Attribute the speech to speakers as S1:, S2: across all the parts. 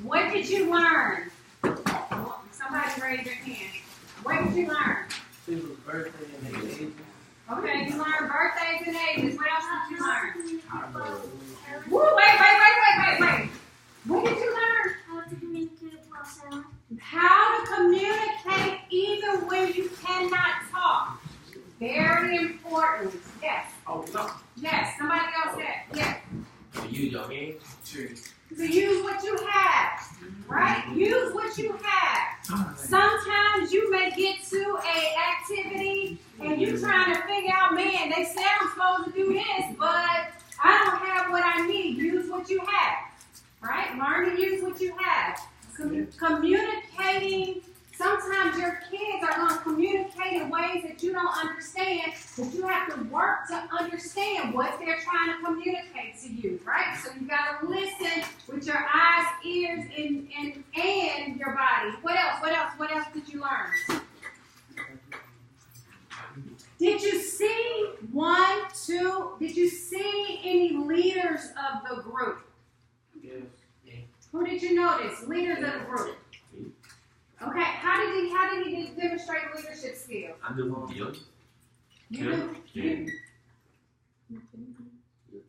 S1: What did you learn? Somebody raise your hand. What did you learn?
S2: People's birthday and their ages.
S1: Okay, you learned birthdays and ages. What else did you learn? Woo, wait. What did you learn?
S3: How to communicate while silent.
S1: How to communicate even when you cannot talk. Very important. Yes.
S2: Oh, no.
S1: Yes. Somebody else said. Yes.
S2: To use your hands.
S1: To use what you have. Right? Use what you have. Sometimes you may get to a activity and you're trying to figure out, man, they said I'm supposed to do this, but I don't have what I need. Use what you have. Right? Learn to use what you have. Communicating. Sometimes your kids are going to communicate in ways that you don't understand, but you have to work to understand what they're trying to communicate to you, right? So you got to listen with your eyes, ears, and your body. What else did you learn? Did you see did you see any leaders of the group?
S2: Yes.
S1: Who did you notice? Leaders of the group. Okay, how did he demonstrate leadership skills?
S4: I do deal.
S1: You do.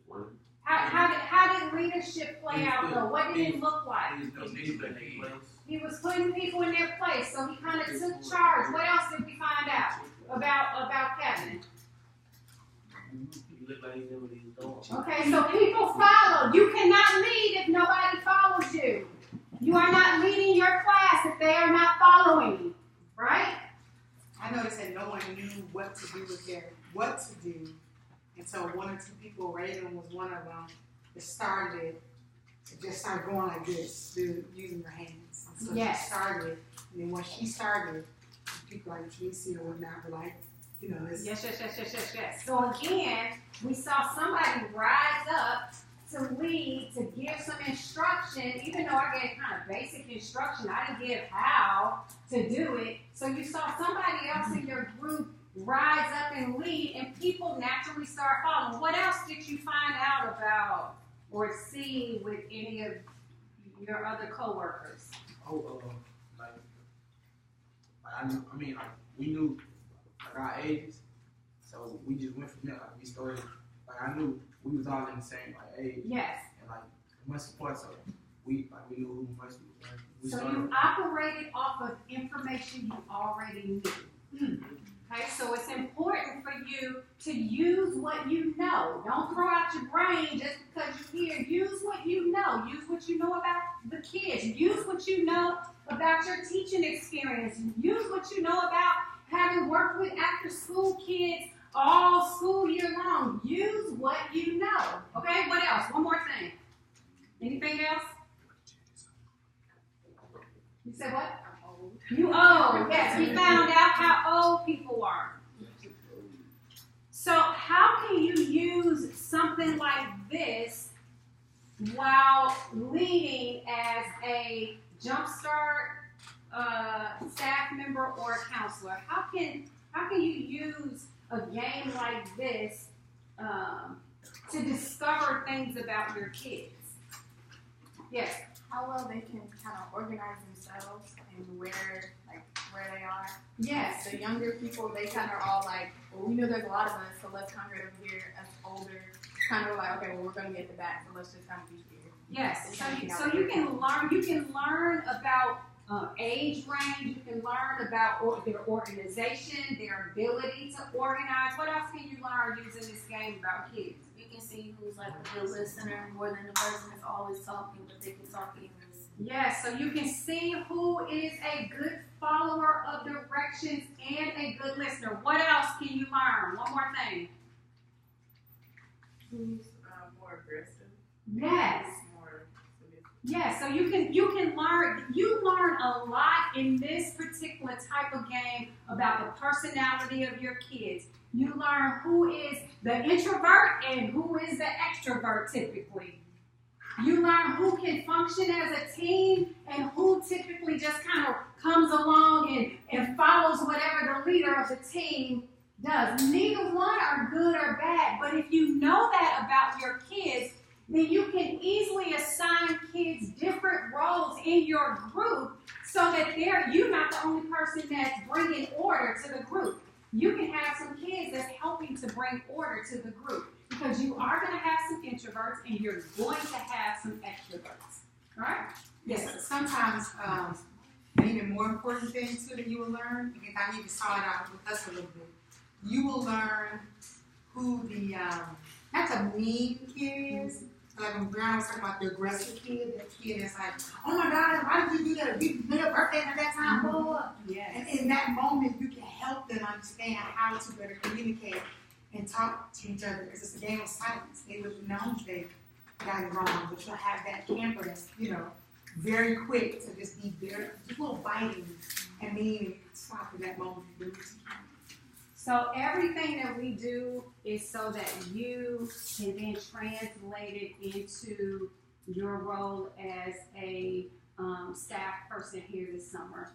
S4: One.
S1: How did leadership play out though? What did it look like? He was putting people in their place, so he kind of took charge. What else did we find out about Kevin? Okay, so people follow. You cannot lead if nobody follows you. You are not leading your class if they are not following you, right?
S5: I noticed that no one knew what to do what to do. And so one or two people, Raven was one of them, that started going like this, using her hands. And so
S1: Yes.
S5: she started, and then once she started, people like Tracy or whatnot were like, it's
S1: Yes. So again, we saw somebody rise up to lead, to give some instruction, even though I gave kind of basic instruction, I didn't give how to do it. So you saw somebody else in your group rise up and lead, and people naturally start following. What else did you find out about or see with any of your other coworkers?
S6: We knew our ages, so we just went from there. We started, I knew we was all in the same age.
S1: Yes.
S6: And much support, so we knew who much we
S1: So
S6: started.
S1: you operated off of information you already knew. Okay, so it's important for you to use what you know. Don't throw out your brain just because you're here. Use what you know. Use what you know about the kids. Use what you know about your teaching experience. Use what you know about having worked with after-school kids all school year long. Use what you know. Okay, what else? One more thing. Anything else? You said what? You old. Yes, we found out how old people are. So how can you use something like this while leading as a Jumpstart staff member or a counselor? How can you use a game like this to discover things about your kids? Yes.
S7: How well they can kind of organize themselves and where they are.
S1: Yes.
S7: The younger people, they kind of are all like, well, we know there's a lot of us, so let's congregate over here. As older, kind of like, okay, well, we're going to get the back, so let's just kind of be here.
S1: Yes. So you can learn. You can learn about age range. You can learn about their organization, their ability to organize. What else can you learn using this game about kids?
S3: You can see who's like a good listener more than the person that's always talking, but they can talk and listen.
S1: Yes, so you can see who is a good follower of directions and a good listener. What else can you learn? One more thing.
S8: Who's more aggressive?
S1: Yes.
S8: More submissive.
S1: Yes, so you learn a lot in this particular type of game about the personality of your kids. You learn who is the introvert and who is the extrovert typically. You learn who can function as a team and who typically just kind of comes along and follows whatever the leader of the team does. Neither one are good or bad, but if you know that about your kids, then you can easily assign your group so that you're not the only person that's bringing order to the group. You can have some kids that's helping to bring order to the group because you are going to have some introverts and you're going to have some extroverts. All right?
S5: Yes, sometimes an even more important thing too that you will learn, because I even saw it out with us a little bit, you will learn who the, not the mean kid is. Like when Brown was talking about the aggressive kid, that kid is like, oh my God, why did you do that? We made a birthday at that time, blah, blah, blah.
S1: Yes.
S5: And in that moment, you can help them understand how to better communicate and talk to each other, because it's a game of silence. They would have known they got it wrong, but you'll have that camper that's, very quick to just be very, just a little biting and mean stop in that moment.
S1: So everything that we do is so that you can then translate it into your role as a staff person here this summer.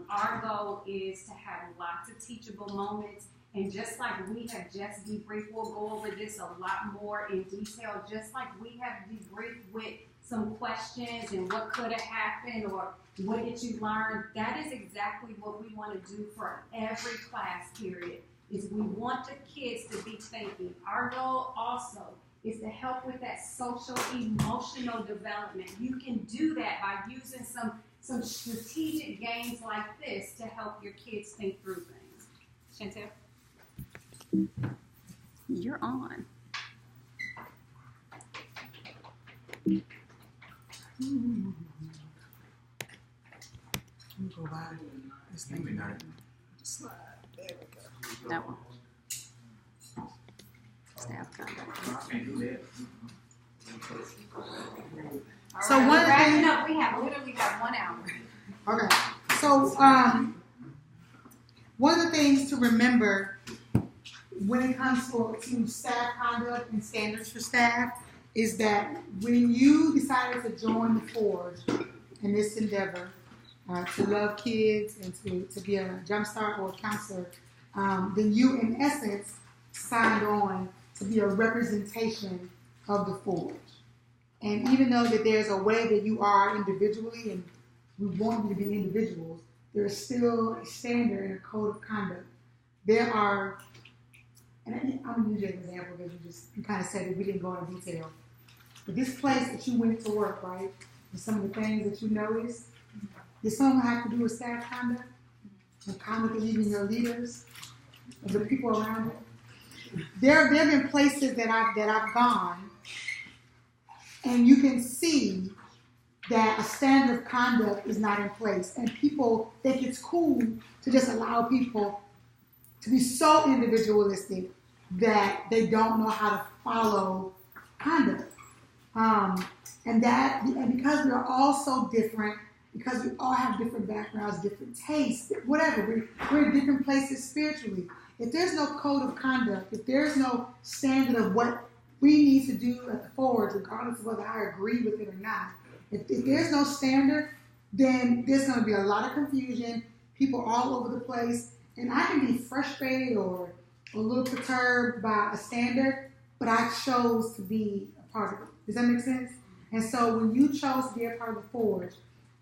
S1: Our goal is to have lots of teachable moments, and just like we have just debriefed, we'll go over this a lot more in detail, just like we have debriefed with some questions and what could have happened or what did you learn. That is exactly what we want to do for every class period, is we want the kids to be thinking. Our goal also is to help with that social emotional development. You can do that by using some strategic games like this to help your kids think through things. Chantel? You're on.
S5: Go by this thing. Slide. There we go.
S1: That one. Staff conduct.
S5: So one of the things.
S1: No, we have literally got 1 hour.
S5: Okay. So one of the things to remember when it comes to staff conduct and standards for staff is that when you decided to join the Forge in this endeavor, to love kids and to be a jumpstart or a counselor, then you, in essence, signed on to be a representation of the Forge. And even though that there's a way that you are individually, and we want you to be individuals, there's still a standard and a code of conduct. There are, and I'm going to use you as an example because you kind of said it, we didn't go into detail. But this place that you went to work, right, and some of the things that you noticed, did something have to do with staff conduct? And conduct of even your leaders? And the people around it? There have been places that I've gone, and you can see that a standard of conduct is not in place. And people think it's cool to just allow people to be so individualistic that they don't know how to follow conduct. And because we are all so different, because we all have different backgrounds, different tastes, whatever, we're in different places spiritually. If there's no code of conduct, if there's no standard of what we need to do at the Forge, regardless of whether I agree with it or not, if there's no standard, then there's going to be a lot of confusion, people all over the place, and I can be frustrated or a little perturbed by a standard, but I chose to be a part of it. Does that make sense? And so when you chose to be a part of the Forge,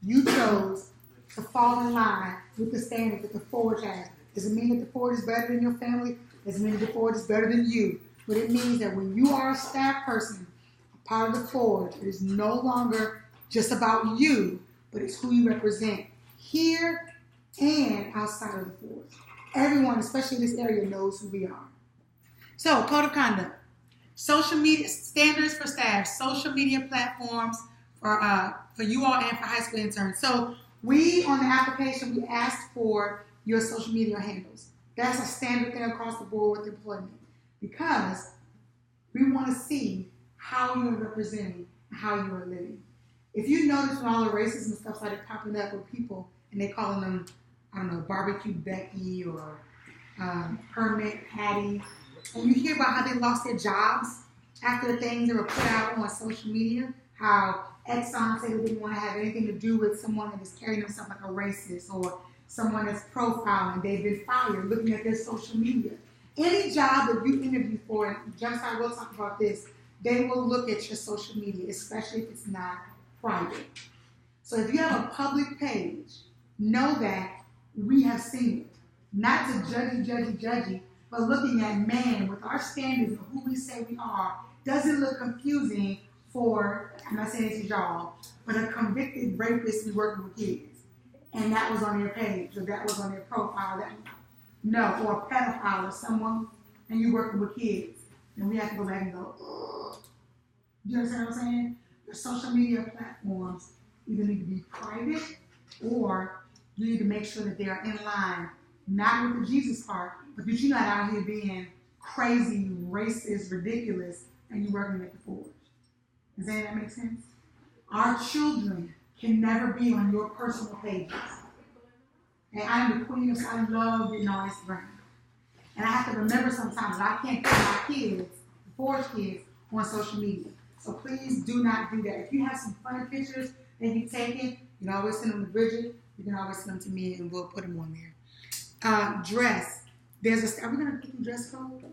S5: you chose to fall in line with the standards that the Forge has. Does it mean that the Forge is better than your family? Does it mean that the Forge is better than you? But it means that when you are a staff person, a part of the Forge, it is no longer just about you, but it's who you represent here and outside of the Forge. Everyone, especially in this area, knows who we are. So, code of conduct. Social media standards for staff, social media platforms for you all and for high school interns. So we, on the application, we asked for your social media handles. That's a standard thing across the board with employment because we want to see how you are representing and how you are living. If you notice when all the racism and stuff started popping up with people and they calling them, I don't know, barbecue Becky or permit Patty, and you hear about how they lost their jobs after the things that were put out on social media, how Exxon said they didn't want to have anything to do with someone that is carrying themselves like a racist or someone that's profiling, they've been fired looking at their social media. Any job that you interview for, and Jumpstart will talk about this, they will look at your social media, especially if it's not private. So if you have a public page, know that we have seen it. Not to judgy, but looking at man with our standards of who we say we are, doesn't look confusing for, I'm not saying this is y'all, but a convicted rapist who's working with kids. And that was on your page, or that was on your profile. Or a pedophile or someone, and you're working with kids. And we have to go back and go, ugh. You understand what I'm saying? Your social media platforms either need to be private, or you need to make sure that they are in line, not with the Jesus part, but that you're not out here being crazy, racist, ridiculous, and you're working at the forge. Does that make sense? Our children can never be on your personal pages. And I'm the queen of, I love getting on Instagram. And I have to remember sometimes that I can't put my kids, the Forge kids, on social media. So please do not do that. If you have some funny pictures that you've taken, you can always send them to Bridget. You can always send them to me, and we'll put them on there. Dress. Are we going to get the dress code?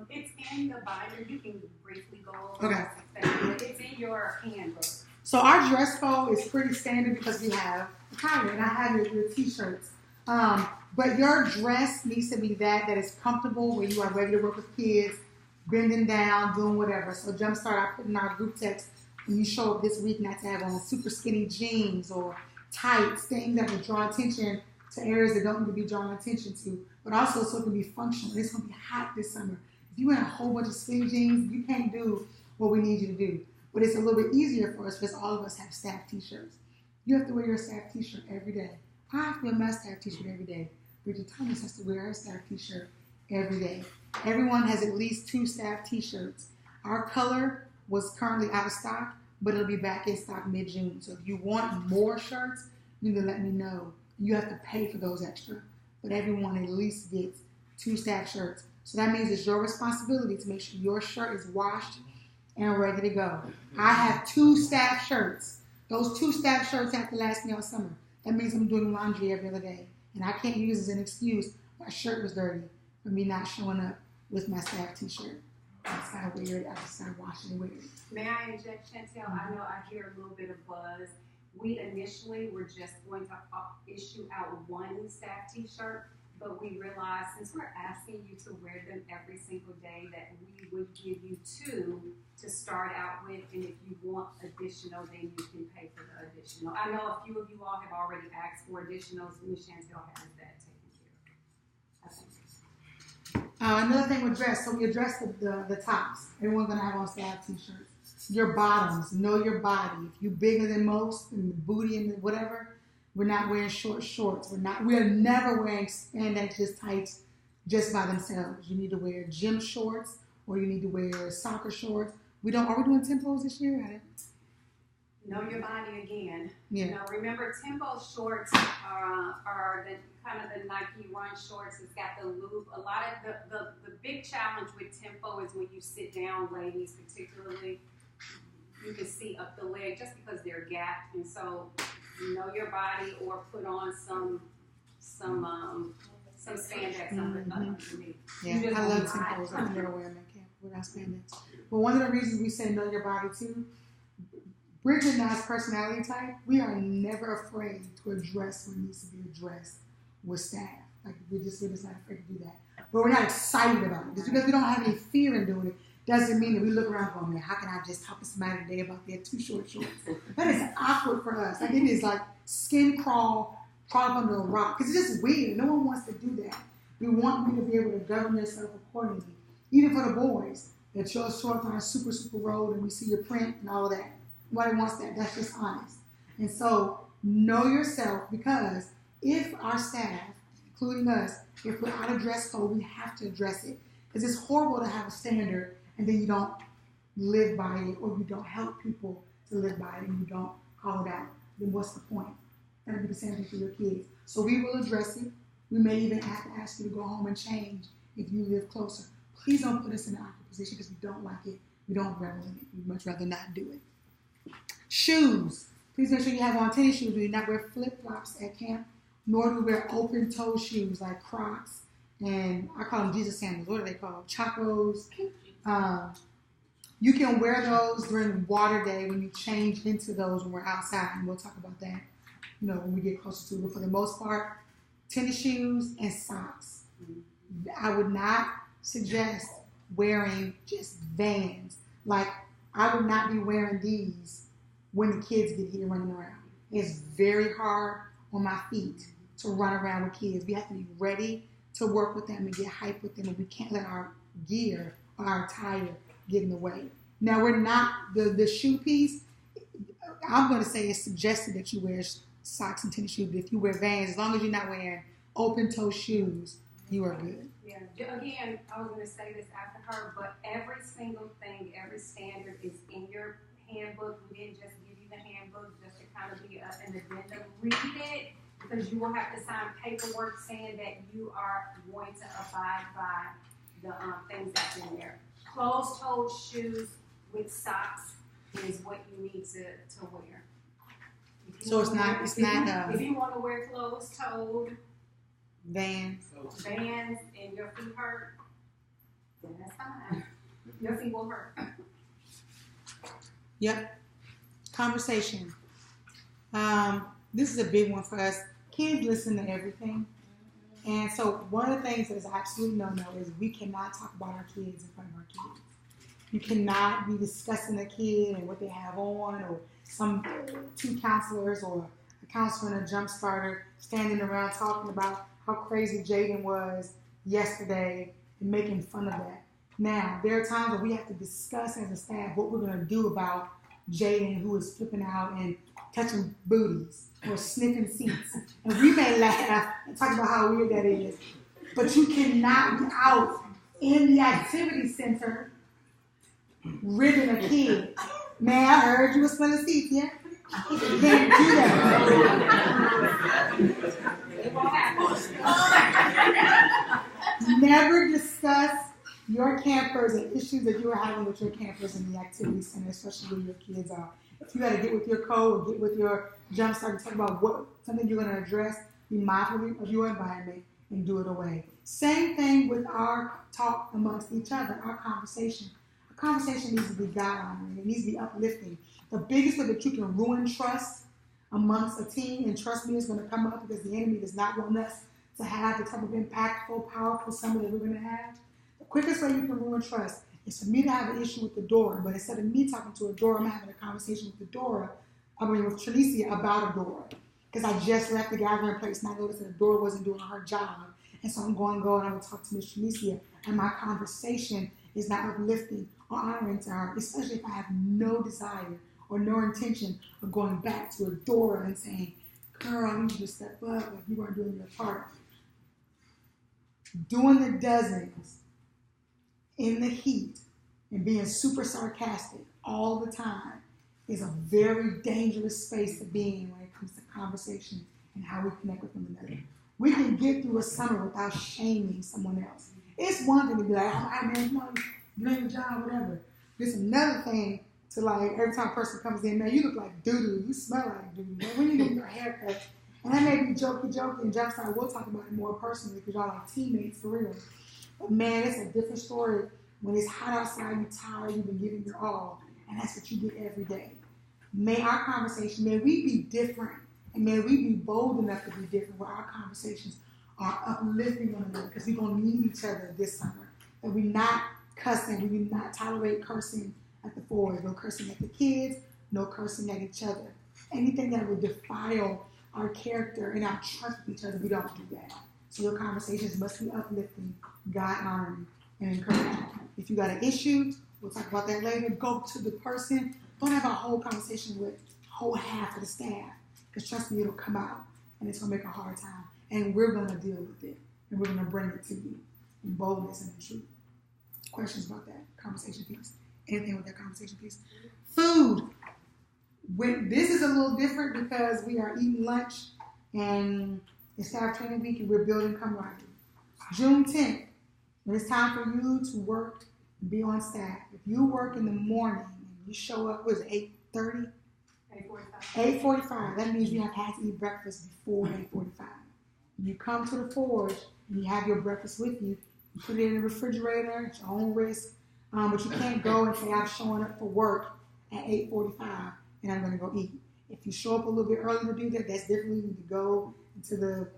S1: It's in the binder. You can briefly go over
S5: Okay.
S1: it. It's in your handbook.
S5: So our dress code is pretty standard because we have a collar, and I have your t-shirts. But your dress needs to be that is comfortable, where you are ready to work with kids, bending down, doing whatever. So Jumpstart, I put in our group text when you show up this week not to have on super skinny jeans or tights, things that will draw attention to areas that don't need to be drawn attention to, but also so it can be functional. It's going to be hot this summer. If you wear a whole bunch of skinny jeans, you can't do what we need you to do. But it's a little bit easier for us because all of us have staff t-shirts. You have to wear your staff t-shirt every day. I have to wear my staff t-shirt every day. Bridget Thomas has to wear her staff t-shirt every day. Everyone has at least 2 staff t-shirts. Our color was currently out of stock, but it'll be back in stock mid-June. So if you want more shirts, you need to let me know. You have to pay for those extra. But everyone at least gets 2 staff shirts. So that means it's your responsibility to make sure your shirt is washed and ready to go. I have 2 staff shirts. Those 2 staff shirts have to last me all summer. That means I'm doing laundry every other day. And I can't use as an excuse my shirt was dirty for me not showing up with my staff t-shirt. I just gotta wear it. I just gotta wash it and wear it.
S1: May I inject, Chantel? I know I hear a little bit of buzz. We initially were just going to issue out 1 staff t-shirt, but we realized since we're asking you to wear them every single day that we would give you 2 to start out with, and if you want additional, then you can pay for the additional. I know a few of you all have already asked for additionals. Ms. Chantel has that taken care of. I think.
S5: Another thing with dress, so we address the tops. Everyone's gonna have on staff t-shirts. Your bottoms, know your body. If you're bigger than most, and the booty and whatever, we're not wearing short shorts. We're never wearing spandex just tights just by themselves. You need to wear gym shorts, or you need to wear soccer shorts. Are we doing tempos this year?
S1: Know your body again.
S5: Yeah.
S1: You know, remember tempo shorts are the kind of the Nike run shorts. It's got the loop. A lot of the big challenge with tempo is when you sit down, ladies particularly, you can see up the leg just because they're gapped. And so know your body or put on some spandex underneath.
S5: Yeah, I love tempos. I never wear them without spandex. But one of the reasons we say know your body too, Bridget and I's personality type, we are never afraid to address what needs to be addressed with staff. Like we're just not afraid to do that. But we're not excited about it. Just because we don't have any fear in doing it doesn't mean that we look around going, man, how can I just talk to somebody today about their 2 short shorts? That is awkward for us. Like it is like skin crawl under a rock. Because it's just weird. No one wants to do that. We want you to be able to govern yourself accordingly. Even for the boys, that your shorts aren't super, super rolled and we see your print and all of that. Nobody wants that. That's just honest. And so know yourself, because if our staff, including us, if we're out of dress code, we have to address it. Because it's horrible to have a standard and then you don't live by it, or you don't help people to live by it and you don't call it out. Then what's the point? That'll be the same thing for your kids. So we will address it. We may even have to ask you to go home and change if you live closer. Please don't put us in an awkward position because we don't like it. We don't revel in it. We'd much rather not do it. Shoes. Please make sure you have on tennis shoes. We do not wear flip-flops at camp, nor do we wear open-toe shoes like Crocs, and I call them Jesus sandals. What are they called? Chacos. You can wear those during water day when you change into those when we're outside, and we'll talk about that, when we get closer to it. But for the most part, tennis shoes and socks. I would not suggest wearing just Vans. Like, I would not be wearing these when the kids get here running around. It's very hard on my feet to run around with kids. We have to be ready to work with them and get hyped with them, and we can't let our gear or our attire get in the way. Now, we're not, the shoe piece, I'm going to say it's suggested that you wear socks and tennis shoes, but if you wear Vans, as long as you're not wearing open-toe shoes, you are good.
S1: Yeah, again, I was going to say this after her, but every single thing, every standard is in your handbook. We didn't just give you the handbook just to kind of be an addendum. Read it, because you will have to sign paperwork saying that you are going to abide by the things that's in there. Closed-toed shoes with socks is what you need to wear.
S5: So it's not
S1: if you want to wear closed-toed
S5: Vans.
S1: Vans and your feet hurt, then that's fine. Your feet will hurt.
S5: Yep. Conversation. This is a big one for us. Kids listen to everything. And so one of the things that is absolutely no-no is we cannot talk about our kids in front of our kids. You cannot be discussing a kid and what they have on, or some two counselors or a counselor and a jump starter standing around talking about how crazy Jaden was yesterday and making fun of that. Now, there are times where we have to discuss as a staff what we're going to do about Jaden, who is flipping out and touching booties or sniffing seats. And we may laugh and talk about how weird that is. But you cannot be out in the activity center ribbing a kid. Man, I heard you were smelling seats, yeah? You can't do that.
S1: It won't happen.
S5: Never discuss your campers and issues that you are having with your campers in the activity center, especially where your kids are. If you got to get with your co or get with your jump start and talk about something you're going to address, be mindful of your environment and do it away. Same thing with our talk amongst each other, our conversation. Our conversation needs to be God-honoring. It needs to be uplifting. The biggest way that you can ruin trust amongst a team, and trust me, it's going to come up because the enemy does not want us to have the type of impactful, powerful summit that we're going to have. The quickest way you can ruin trust is for me to have an issue with the door, but instead of me talking to a door, I'm having a conversation with with Trinicia about a door. Because I just left the gathering place and I noticed that the door wasn't doing her job. And so I'm going to go and I will talk to Miss Trinicia, and my conversation is not uplifting or honoring to her, especially if I have no desire or no intention of going back to a door and saying, girl, I need you to step up like you weren't doing your part. Doing the dozens in the heat and being super sarcastic all the time is a very dangerous space to be in when it comes to conversation and how we connect with one another. We can get through a summer without shaming someone else. It's one thing to be like, oh, man, come on, you're doing your job, whatever. It's another thing to, like, every time a person comes in, man, you look like doo-doo, you smell like doo-doo. When you get your haircut, and that may be jokey, and Jumpstart, we'll talk about it more personally because y'all are teammates for real. But man, it's a different story when it's hot outside, you're tired, you've been giving your all, and that's what you get every day. May our conversation, may we be different, and may we be bold enough to be different where our conversations are uplifting one another, because we're going to need each other this summer. That we're not cussing, we do not tolerate cursing at the boys, no cursing at the kids, no cursing at each other. Anything that would defile our character and our trust with each other, we don't do that. So your conversations must be uplifting, God-honoring, and encouraging. If you got an issue, we'll talk about that later, go to the person. Don't have a whole conversation with whole half of the staff, because trust me, it'll come out, and it's going to make a hard time. And we're going to deal with it, and we're going to bring it to you in boldness and in truth. Questions about that conversation piece? Anything with that conversation piece? Food. This is a little different because we are eating lunch and it's staff training week and we're building camaraderie. June 10th, when it's time for you to work and be on staff. If you work in the morning and you show up, was it 8:30? 8:45. That means you have had to eat breakfast before 8:45. You come to the forge and you have your breakfast with you. You put it in the refrigerator at your own risk. But you can't go and say, I'm showing up for work at 8:45 and I'm going to go eat. If you show up a little bit early to do that, that's different. You need to go into the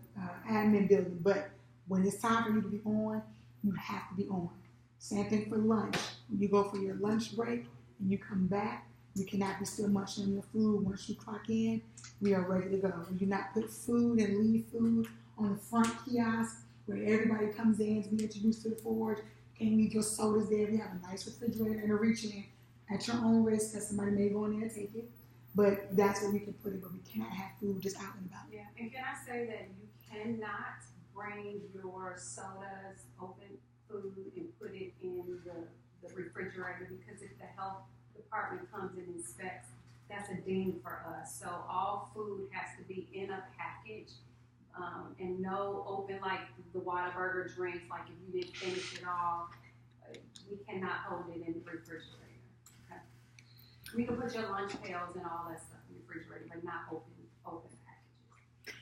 S5: admin building. But when it's time for you to be on, you have to be on. Same thing for lunch. When you go for your lunch break and you come back, you cannot be still munching on your food. Once you clock in, we are ready to go. We do not put food and leave food on the front kiosk where everybody comes in to be introduced to the forge. You can't leave your sodas there. We have a nice refrigerator and a reach in at your own risk because somebody may go in there and take it. But that's where we can put it, but we cannot have food just out and about.
S1: Yeah, and can I say that you cannot bring your sodas, open food, and put it in the refrigerator, because if the health department comes and inspects, that's a ding for us. So all food has to be in a package, and no open, like the Whataburger drinks, like if you didn't finish it all, we cannot hold it in the refrigerator. Okay? We can put your lunch pails and all that stuff in the refrigerator, but not open packages.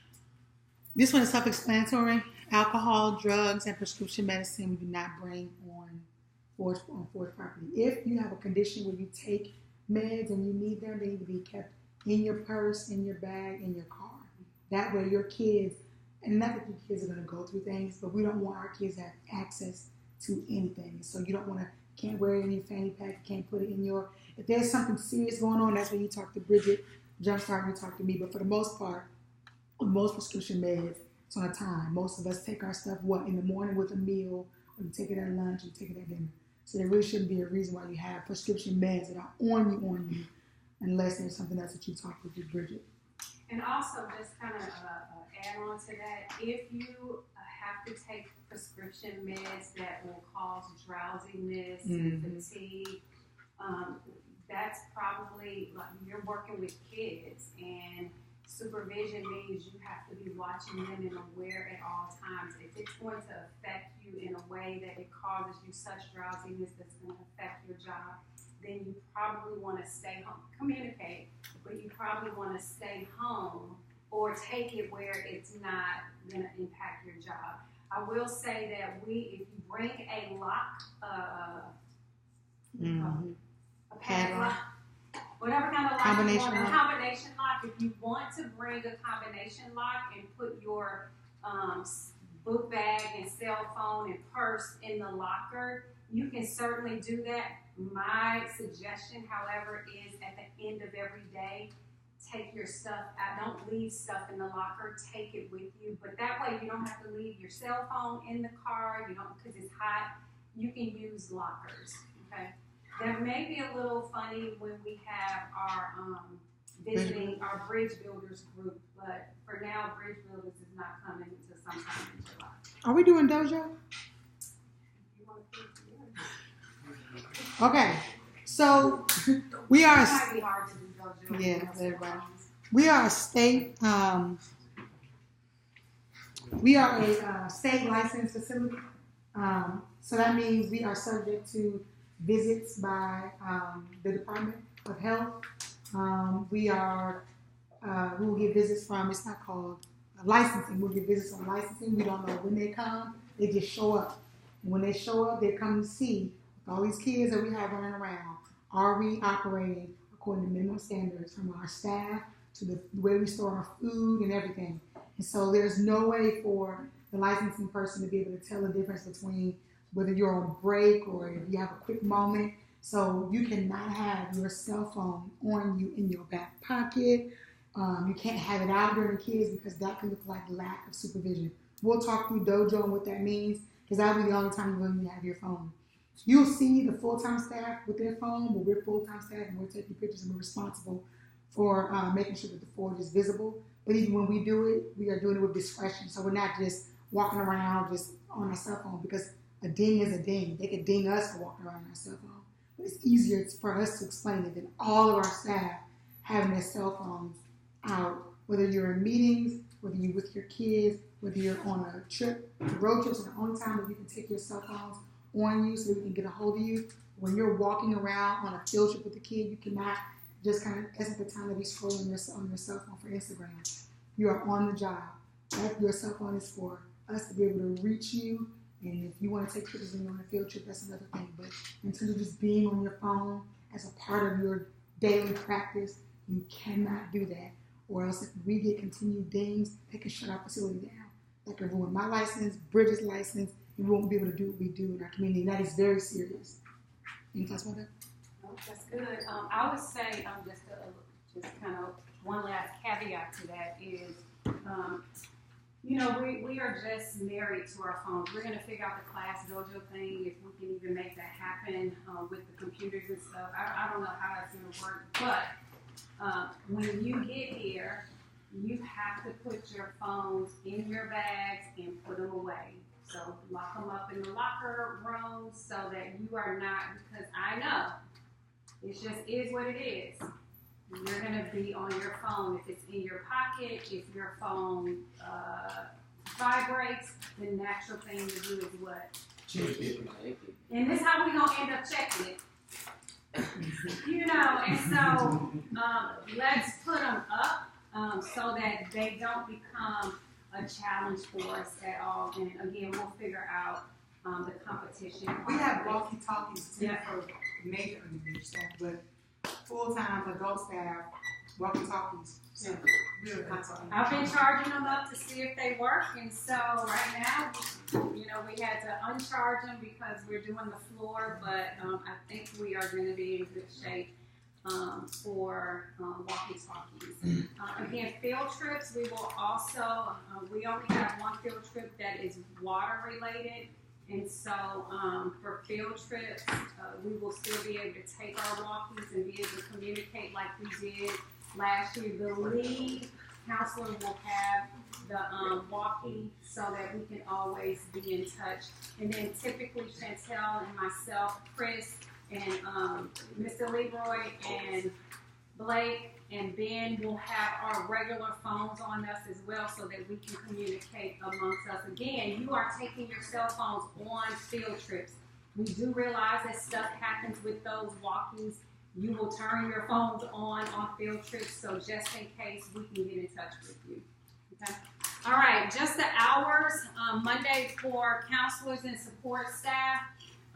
S5: This one is self-explanatory. Alcohol, drugs, and prescription medicine we do not bring on forced property. If you have a condition where you take meds and you need them, they need to be kept in your purse, in your bag, in your car. That way your kids, and not that your kids are going to go through things, but we don't want our kids to have access to anything. So you don't want to, can't wear it in your fanny pack, you can't put it in your, if there's something serious going on, that's when you talk to Bridget, Jumpstart, and you talk to me. But for the most part, most prescription meds, it's on a time. Most of us take our stuff, in the morning with a meal, or you take it at lunch, or you take it at dinner. So there really shouldn't be a reason why you have prescription meds that are on you, unless there's something else that you talk with Bridget.
S1: And also, just kind of add on to that, if you have to take prescription meds that will cause drowsiness and fatigue, that's probably, like, you're working with kids, and supervision means you have to be watching them and aware at all times. If it's going to affect you in a way that it causes you such drowsiness that's going to affect your job, then you probably want to stay home. Communicate, but you probably want to stay home or take it where it's not going to impact your job. I will say that if you bring a lock, a padlock, whatever kind of lock
S5: combination
S1: you want,
S5: lock.
S1: a combination lock. If you want to bring a combination lock and put your book bag and cell phone and purse in the locker, you can certainly do that. My suggestion, however, is at the end of every day, take your stuff out. Don't leave stuff in the locker. Take it with you. But that way you don't have to leave your cell phone in the car. You don't, because it's hot. You can use lockers. Okay. That may be a little funny when we have our visiting our Bridge Builders group, but for now, Bridge Builders is not coming until sometime in July.
S5: Are we doing dojo?
S1: You want to put it together?
S5: Okay, so we are.
S1: It might be hard to do dojo.
S5: Yeah, everybody. We are a state. We are a state licensed facility. So that means we are subject to visits by the Department of Health. We will get visits from, it's not called licensing, we'll get visits on licensing. We don't know when they come, they just show up. And when they show up, they come to see, with all these kids that we have running around, are we operating according to minimum standards, from our staff to the way we store our food and everything. And so there's no way for the licensing person to be able to tell the difference between whether you're on break or if you have a quick moment. So you cannot have your cell phone on you in your back pocket. You can't have it out during the kids because that can look like lack of supervision. We'll talk through dojo and what that means, because that'll be the only time you really have your phone. You'll see the full-time staff with their phone, but we're full-time staff and we're taking pictures and we're responsible for making sure that the forge is visible. But even when we do it, we are doing it with discretion. So we're not just walking around just on our cell phone, because a ding is a ding. They could ding us for walking around on our cell phone. But it's easier for us to explain it than all of our staff having their cell phones out, whether you're in meetings, whether you're with your kids, whether you're on a trip. Road trips are the only time that you can take your cell phones on you so we can get a hold of you. When you're walking around on a field trip with a kid, you cannot just kind of, that's at the time that you scroll on your cell phone for Instagram. You are on the job. Your cell phone is for us to be able to reach you And if you want to take pictures and you're on a field trip, that's another thing. But in terms of just being on your phone as a part of your daily practice, you cannot do that. Or else if we get continued dings, they can shut our facility down. That can ruin my license, Bridget's license, and we won't be able to do what we do in our community. And that is very serious. Any thoughts about that?
S1: Oh, that's good. I would say just kind of one last caveat to that is, we are just married to our phones. We're going to figure out the Class Dojo thing, if we can even make that happen with the computers and stuff. I don't know how that's going to work, but when you get here, you have to put your phones in your bags and put them away. So lock them up in the locker room so that you are not, because I know it just is what it is. You're going to be on your phone. If it's in your pocket, if your phone vibrates, the natural thing to do is what? And this is how we're going to end up checking it. And so let's put them up so that they don't become a challenge for us at all. And again, we'll figure out the competition.
S5: We have walkie-talkies too for major underage staff, but full-time adult staff, walkie-talkies. So we're constantly.
S1: I've been charging them up to see if they work, and so right now, we had to uncharge them because we're doing the floor, but I think we are going to be in good shape for walkie-talkies. Again, field trips, we will also, we only have one field trip that is water-related, and so for field trips, we will still be able to take our walkies and be able to communicate like we did last year. The lead counselor will have the walkie so that we can always be in touch. And then typically Chantel and myself, Chris, and Mr. Leroy and Blake and Ben will have our regular phones on us as well so that we can communicate amongst us. Again, you are taking your cell phones on field trips. We do realize that stuff happens with those walkies. You will turn your phones on field trips, so just in case, we can get in touch with you. Okay. All right, just the hours. Monday for counselors and support staff.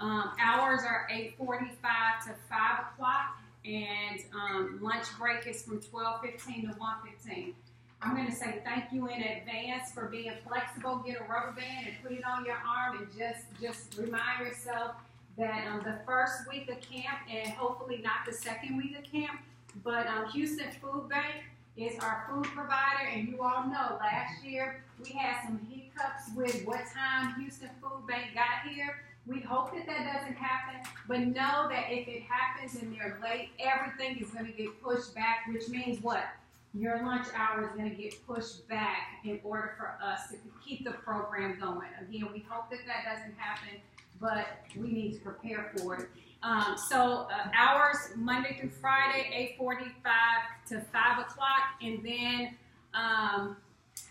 S1: Hours are 8:45 to 5 o'clock, and lunch break is from 12:15 to 1:15. I'm going to say thank you in advance for being flexible. Get a rubber band and put it on your arm, and just remind yourself that the first week of camp, and hopefully not the second week of camp, but Houston Food Bank is our food provider, and you all know last year we had some hiccups with what time Houston Food Bank got here. We hope that doesn't happen, but know that if it happens and they're late, everything is going to get pushed back, which means what? Your lunch hour is going to get pushed back in order for us to keep the program going. Again, we hope that doesn't happen, but we need to prepare for it. So hours Monday through Friday, 8:45 to 5 o'clock, and then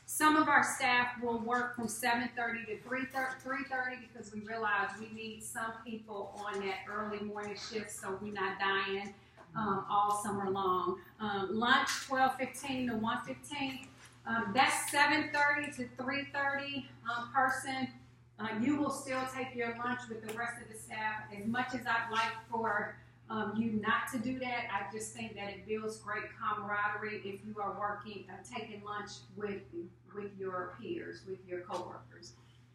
S1: some of our staff will work from 7:30 to 3:30 because we realize we need some people on that early morning shift so we're not dying all summer long. Lunch 12:15 to 1:15. That's 7:30 to 3:30 person. You will still take your lunch with the rest of the staff. As much as I'd like for you not to do that, I just think that it builds great camaraderie if you are working, taking lunch with your peers, with your coworkers.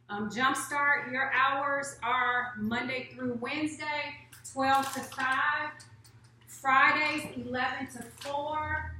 S1: Jumpstart, your hours are Monday through Wednesday, 12 to 5. Fridays, 11 to 4.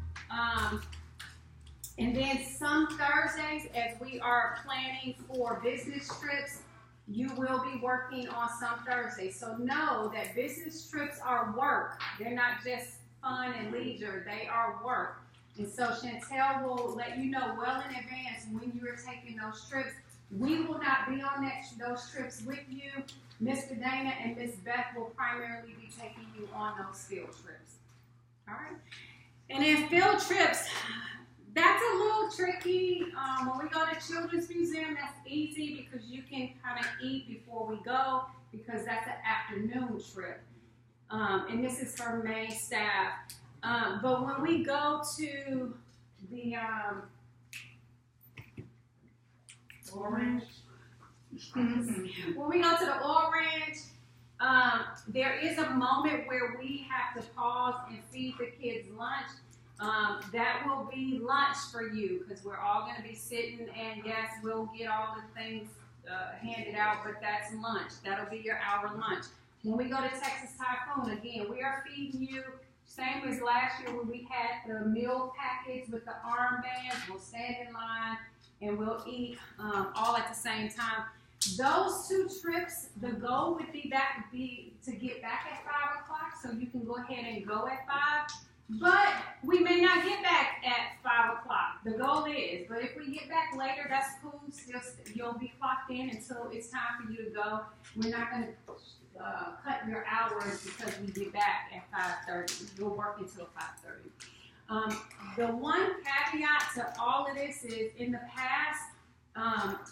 S1: And then some Thursdays, as we are planning for business trips, you will be working on some Thursdays. So know that business trips are work. They're not just fun and leisure. They are work. And so Chantel will let you know well in advance when you are taking those trips. We will not be on those trips with you. Mr. Dana and Miss Beth will primarily be taking you on those field trips. All right? And then field trips, that's a little tricky. When we go to Children's Museum, that's easy because you can kind of eat before we go because that's an afternoon trip. And this is for main staff. But when we go to the When we go to the oil ranch, there is a moment where we have to pause and feed the kids lunch. That will be lunch for you because we're all going to be sitting, and yes, we'll get all the things handed out, but that's lunch. That'll be your hour lunch. When we go to Texas Typhoon, again, we are feeding you same as last year when we had the meal package with the armbands. We'll stand in line and we'll eat all at the same time. Those 2 trips, the goal would be to get back at 5 o'clock, so you can go ahead and go at 5. But we may not get back at 5 o'clock. The goal is, but if we get back later, that's cool. Still, you'll be clocked in until it's time for you to go. We're not going to cut your hours because we get back at 5:30. You'll work until 5:30. The one caveat to all of this is, in the past,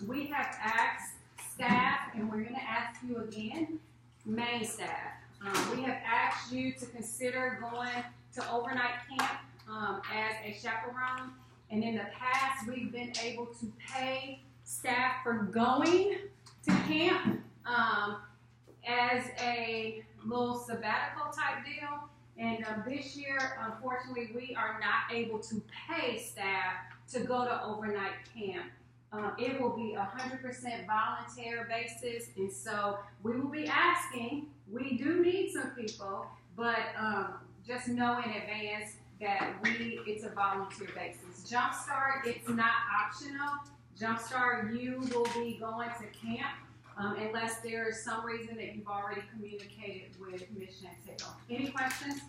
S1: we have asked staff, and we're going to ask you again, main staff. We have asked you to consider going to overnight camp as a chaperone, and in the past, we've been able to pay staff for going to camp as a little sabbatical type deal. And this year, unfortunately, we are not able to pay staff to go to overnight camp. It will be 100% volunteer basis, and so we will be asking. We do need some people, but just know in advance that it's a volunteer basis. Jumpstart, it's not optional. Jumpstart, you will be going to camp unless there is some reason that you've already communicated with Ms. Chantel. Any questions?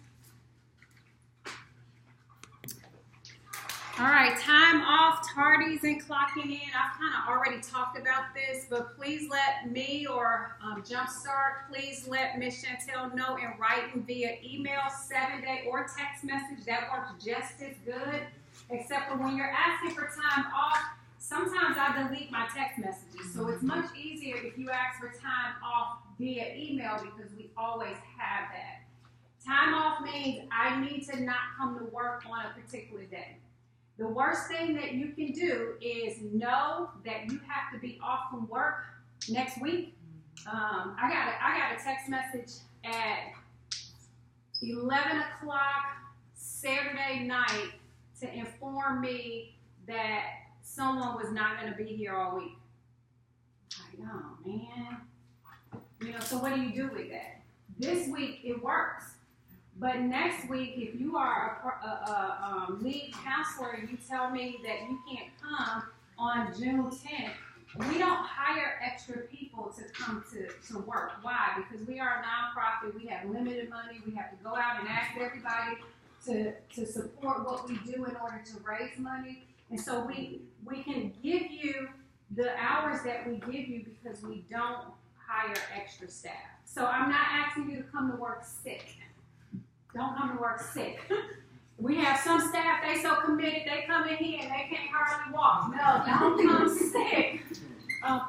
S1: All right, time off, tardies, and clocking in. I've kind of already talked about this, but please let me or Jumpstart, please let Ms. Chantel know in writing via email, 7-day, or text message. That works just as good, except for when you're asking for time off, sometimes I delete my text messages. So it's much easier if you ask for time off via email because we always have that. Time off means I need to not come to work on a particular day. The worst thing that you can do is know that you have to be off from work next week. I got a text message at 11 o'clock Saturday night to inform me that someone was not going to be here all week. Like, oh man. So what do you do with that? This week it works. But next week, if you are a lead counselor and you tell me that you can't come on June 10th, we don't hire extra people to come to work. Why? Because we are a nonprofit. We have limited money. We have to go out and ask everybody to support what we do in order to raise money. And so we can give you the hours that we give you because we don't hire extra staff. So I'm not asking you to come to work sick. Don't come to work sick. We have some staff, they so committed, they come in here and they can't hardly walk. No, don't come sick.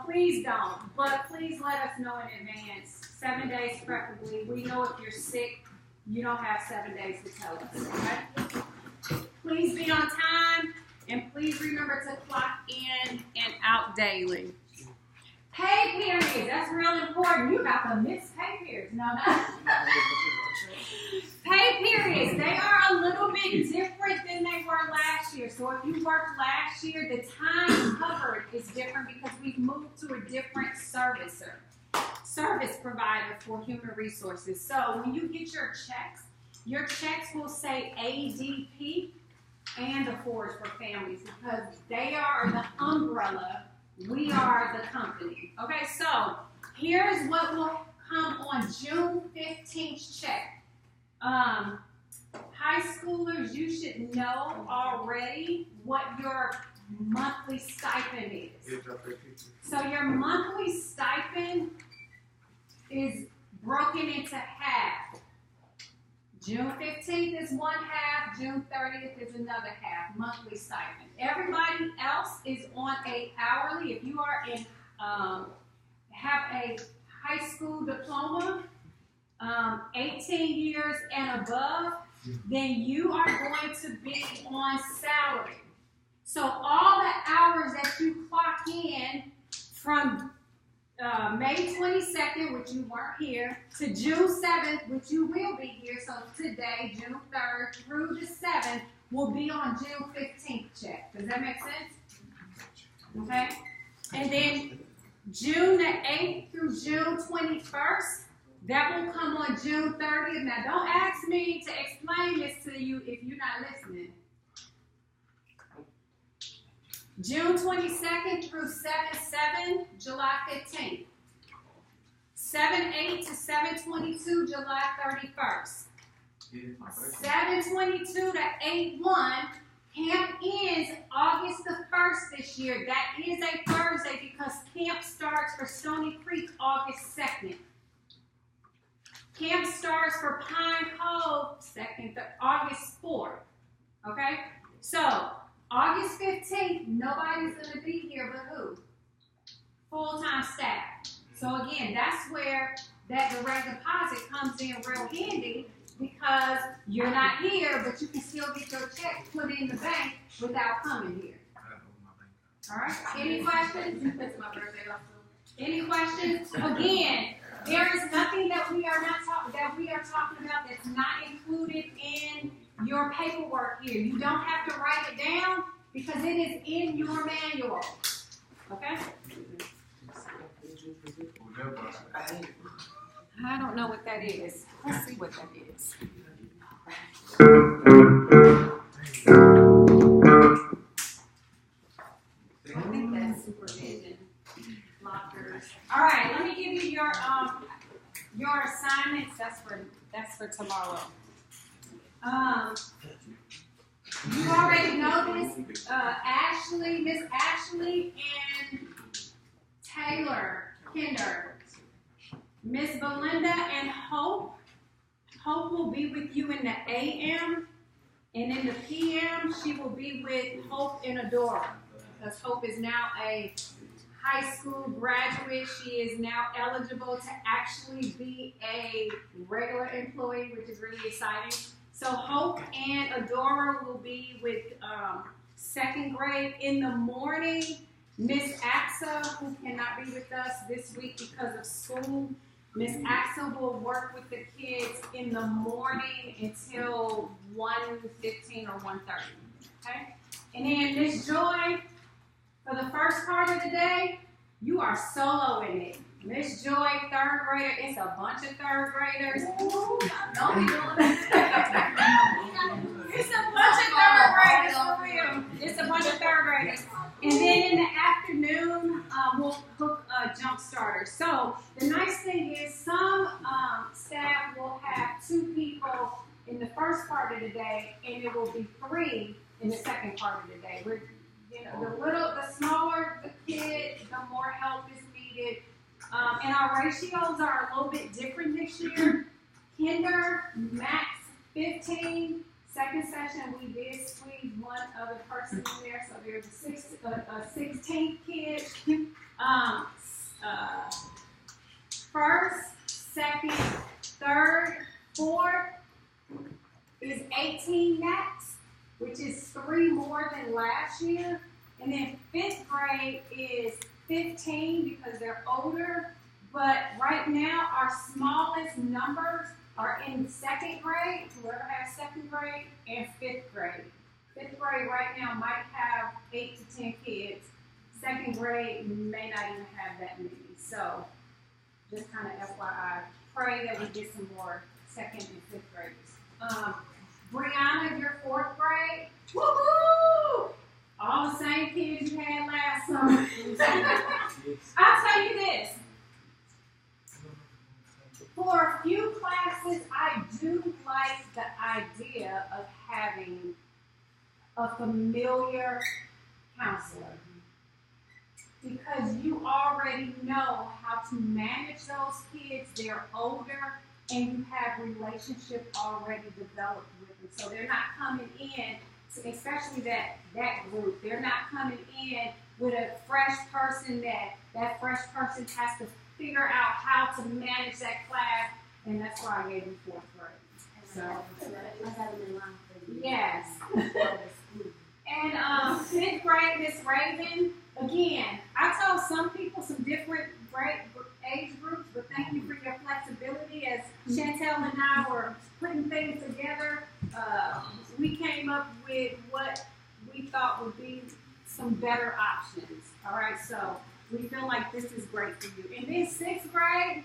S1: Please don't. But please let us know in advance, 7 days preferably. We know if you're sick, you don't have 7 days to tell us, okay? Please be on time, and please remember to clock in and out daily. Pay periods, that's real important. You got to miss pay periods. No. Pay periods, they are a little bit different than they were last year. So if you worked last year, the time covered is different because we've moved to a different service provider for human resources. So when you get your checks will say ADP and the Forge for Families because they are the umbrella. We are the company. Okay, so here's what will come on June 15th check. High schoolers, you should know already what your monthly stipend is. So your monthly stipend is broken into half. June 15th is one half, June 30th is another half, monthly stipend. Everybody else is on a hourly. If you are in, have a high school diploma, 18 years and above, then you are going to be on salary. So all the hours that you clock in from May 22nd, which you weren't here, to June 7th, which you will be here. So today, June 3rd through the 7th, will be on June 15th check. Does that make sense? Okay. And then June the 8th through June 21st, that will come on June 30th. Now, don't ask me to explain this to you if you're not listening. June 22nd through 7/7, July 15th. 7/8 to 7/22, July 31st. 7/22 to 8/1, camp ends August the 1st this year. That is a Thursday because camp starts for Stony Creek August 2nd. Camp starts for Pine Cove August 4th. Okay? So, August 15th, nobody's going to be here but who? Full-time staff. So again, that's where that direct deposit comes in real handy because you're not here, but you can still get your check put in the bank without coming here. All right? Any questions?
S7: That's my birthday also.
S1: Any questions? Again, there is nothing that we are talking about that's not included in your paperwork here. You don't have to write it down because it is in your manual. Okay? I don't know what that is. Let's see what that is. I think that's supervision. Lockers. All right, let me give you your assignments. That's for tomorrow. You already know this. Miss Ashley and Taylor Kinder. Miss Belinda and Hope. Hope will be with you in the AM, and in the PM, she will be with Hope and Adora. Because Hope is now a high school graduate. She is now eligible to actually be a regular employee, which is really exciting. So Hope and Adora will be with second grade in the morning. Miss Axa, who cannot be with us this week because of school, Miss Axa will work with the kids in the morning until 1:15 or 1:30. Okay? And then Miss Joy, for the first part of the day, you are soloing it. Miss Joy, third grader. It's a bunch of third graders. Don't be doing that. It's a bunch of third graders for real. It's a bunch of third graders. And then in the afternoon, we'll hook a jump starter. So the nice thing is some staff will have 2 people in the first part of the day, and it will be 3 in the second part of the day. The smaller the kid, the more help is needed. And our ratios are a little bit different this year. Kinder, max 15. Second session, we did squeeze one other person in there, so there's a 16th kid. First, second, third, fourth is 18 max, which is 3 more than last year. And then 5th grade is 15 because they're older. But right now, our smallest numbers are in 2nd grade, whoever has 2nd grade, and 5th grade. 5th grade right now might have 8 to 10 kids. 2nd grade may not even have that many. So just kind of FYI, pray that we get some more 2nd and 5th graders. Brianna, you're 4th grade. Woohoo! All the same kids you had last summer. I'll tell you this. For a few classes, I do like the idea of having a familiar counselor because you already know how to manage those kids. They're older, and you have relationship already developed with them. So they're not coming in, especially that group, they're not coming in with a fresh person that fresh person has to figure out how to manage that class, and that's why I gave you 4th grade. So, yes. And 5th grade, Miss Raven, again, I told some people some different great age groups, but thank you for your flexibility. As Chantel and I were putting things together, we came up with what we thought would be some better options. All right, so we feel like this is great for you. And then 6th grade,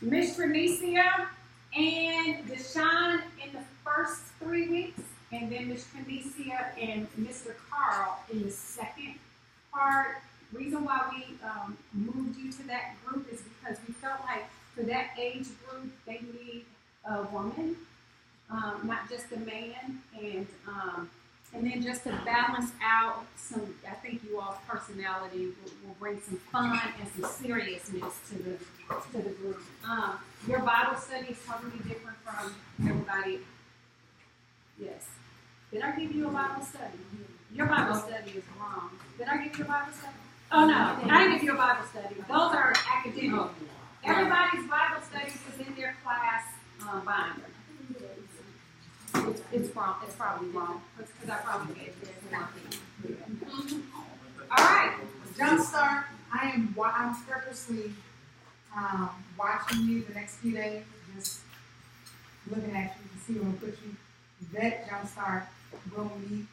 S1: Miss Trinicia and Deshaun in the first 3 weeks, and then Miss Trinicia and Mr. Carl in the second part. Reason why we moved you to that group is because we felt like for that age group, they need a woman, not just a man, and then just to balance out some, I think you all's personality will bring some fun and some seriousness to the group. Your Bible study is totally different from everybody. Yes. Did I give you a Bible study? Your Bible study is wrong. Did I give you a Bible study? Oh no, I didn't give you a Bible study. Those are academic. Everybody's Bible studies is in their class binder. It's wrong. It's probably wrong because I probably gave it. All right.
S5: Jumpstart. I'm purposely watching you the next few days, just looking at you to see when we put you. Vet Jumpstart will meet